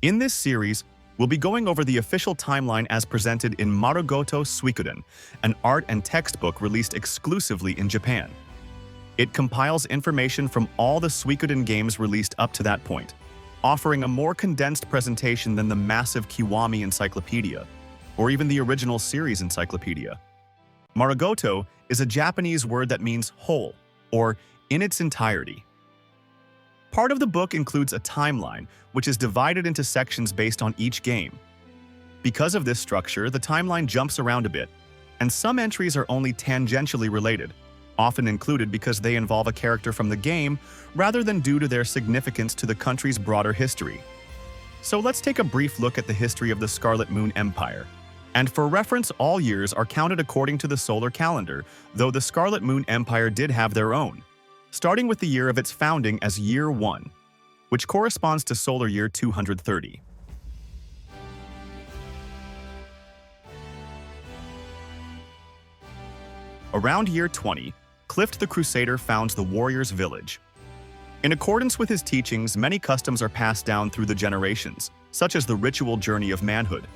In this series, we'll be going over the official timeline as presented in Marugoto Suikoden, an art and textbook released exclusively in Japan. It compiles information from all the Suikoden games released up to that point, offering a more condensed presentation than the massive Kiwami Encyclopedia, or even the original series encyclopedia. Marugoto is a Japanese word that means whole, or in its entirety. Part of the book includes a timeline, which is divided into sections based on each game. Because of this structure, the timeline jumps around a bit, and some entries are only tangentially related, often included because they involve a character from the game rather than due to their significance to the country's broader history. So let's take a brief look at the history of the Scarlet Moon Empire. And for reference, all years are counted according to the solar calendar, though the Scarlet Moon Empire did have their own, starting with the year of its founding as Year 1, which corresponds to solar year 230. Around year 20, Clift the Crusader founds the warrior's village. In accordance with his teachings, many customs are passed down through the generations, such as the ritual journey of manhood.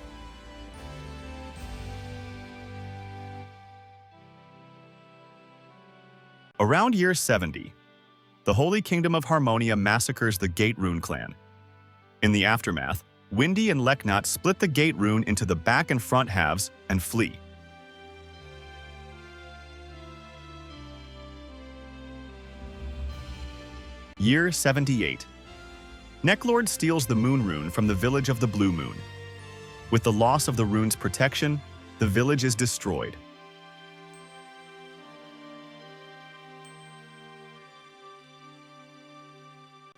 Around year 70, the Holy Kingdom of Harmonia massacres the Gate Rune clan. In the aftermath, Windy and Leknat split the Gate Rune into the back and front halves and flee. Year 78. Necklord steals the Moon Rune from the village of the Blue Moon. With the loss of the rune's protection, the village is destroyed.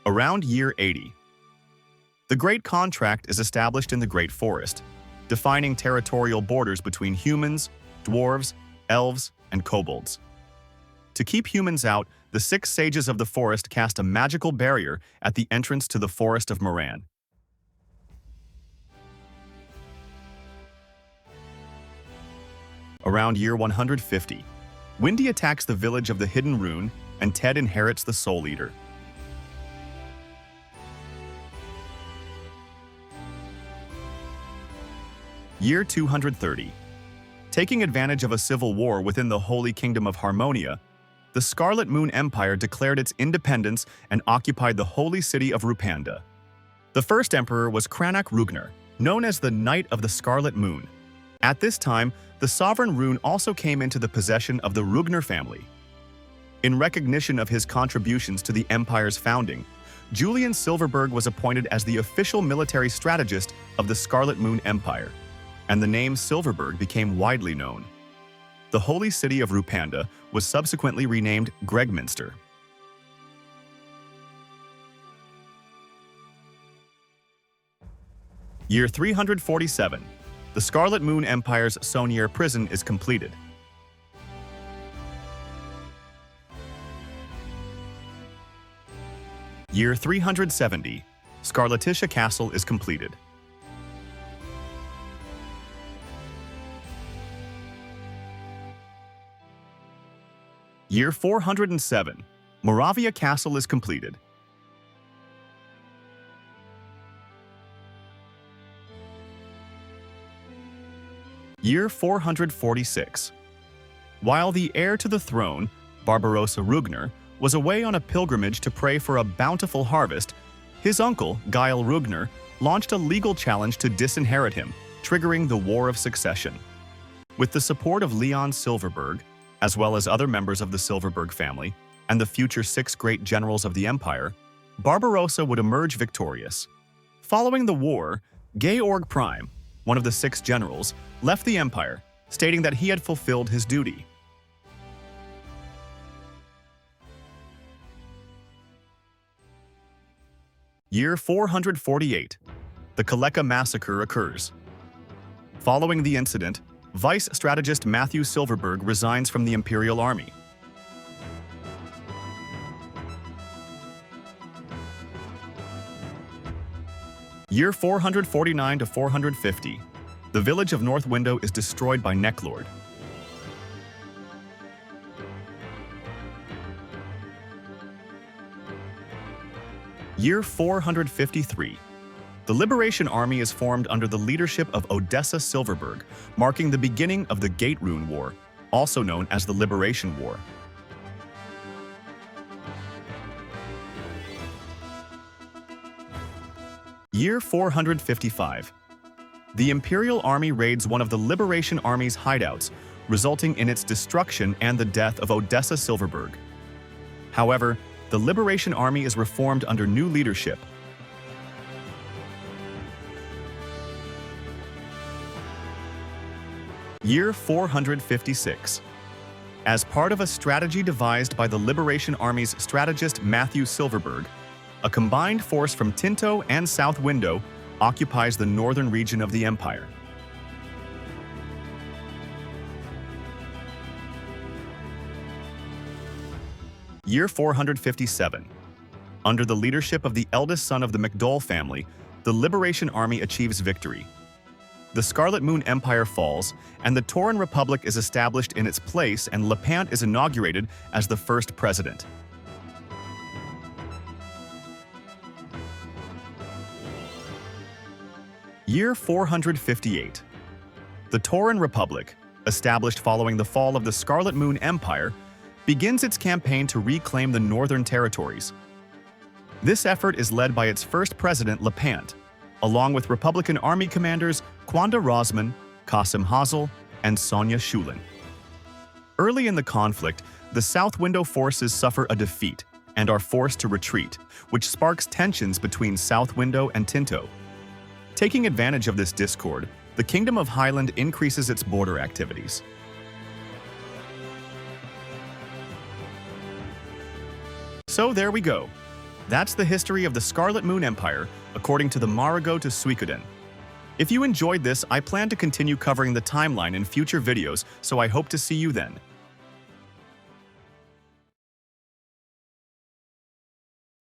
Around year 80. The Great Contract is established in the Great Forest, defining territorial borders between humans, dwarves, elves, and kobolds. To keep humans out, the 6 sages of the forest cast a magical barrier at the entrance to the Forest of Moran. Around year 150, Windy attacks the village of the Hidden Rune, and Ted inherits the Soul Eater. Year 230. Taking advantage of a civil war within the Holy Kingdom of Harmonia, the Scarlet Moon Empire declared its independence and occupied the holy city of Rupanda. The first emperor was Cranach Rugnar, known as the Knight of the Scarlet Moon. At this time, the sovereign rune also came into the possession of the Rugnar family. In recognition of his contributions to the empire's founding, Julian Silverberg was appointed as the official military strategist of the Scarlet Moon Empire, and the name Silverberg became widely known. The holy city of Rupanda was subsequently renamed Gregminster. Year 347. The Scarlet Moon Empire's Soniere prison is completed. Year 370. Scarleticia Castle is completed. Year 407. Moravia Castle is completed. Year 446. While the heir to the throne, Barbarossa Rugnar, was away on a pilgrimage to pray for a bountiful harvest, his uncle, Gael Rugnar, launched a legal challenge to disinherit him, triggering the War of Succession. With the support of Leon Silverberg, as well as other members of the Silverberg family, and the future 6 great generals of the empire, Barbarossa would emerge victorious. Following the war, Georg Prime, one of the 6 generals, left the empire, stating that he had fulfilled his duty. Year 448. The Kalekka Massacre occurs. Following the incident, Vice Strategist Matthew Silverberg resigns from the Imperial Army. Year 449 to 450. The village of North Window is destroyed by Necklord. Year 453. The Liberation Army is formed under the leadership of Odessa Silverberg, marking the beginning of the Gate Rune War, also known as the Liberation War. Year 455. The Imperial Army raids one of the Liberation Army's hideouts, resulting in its destruction and the death of Odessa Silverberg. However, the Liberation Army is reformed under new leadership. Year 456. As part of a strategy devised by the Liberation Army's strategist Matthew Silverberg, a combined force from Tinto and South Window occupies the northern region of the Empire. Year 457. Under the leadership of the eldest son of the MacDowell family, the Liberation Army achieves victory. The Scarlet Moon Empire falls, and the Toran Republic is established in its place, and Lepant is inaugurated as the first president. Year 458. The Toran Republic, established following the fall of the Scarlet Moon Empire, begins its campaign to reclaim the northern territories. This effort is led by its first president, Lepant, along with Republican Army commanders Kwanda Rosman, Qasim Hazel, and Sonia Shulin. Early in the conflict, the South Window forces suffer a defeat and are forced to retreat, which sparks tensions between South Window and Tinto. Taking advantage of this discord, the Kingdom of Highland increases its border activities. So there we go. That's the history of the Scarlet Moon Empire, according to the Marugoto Suikoden. If you enjoyed this, I plan to continue covering the timeline in future videos, so I hope to see you then.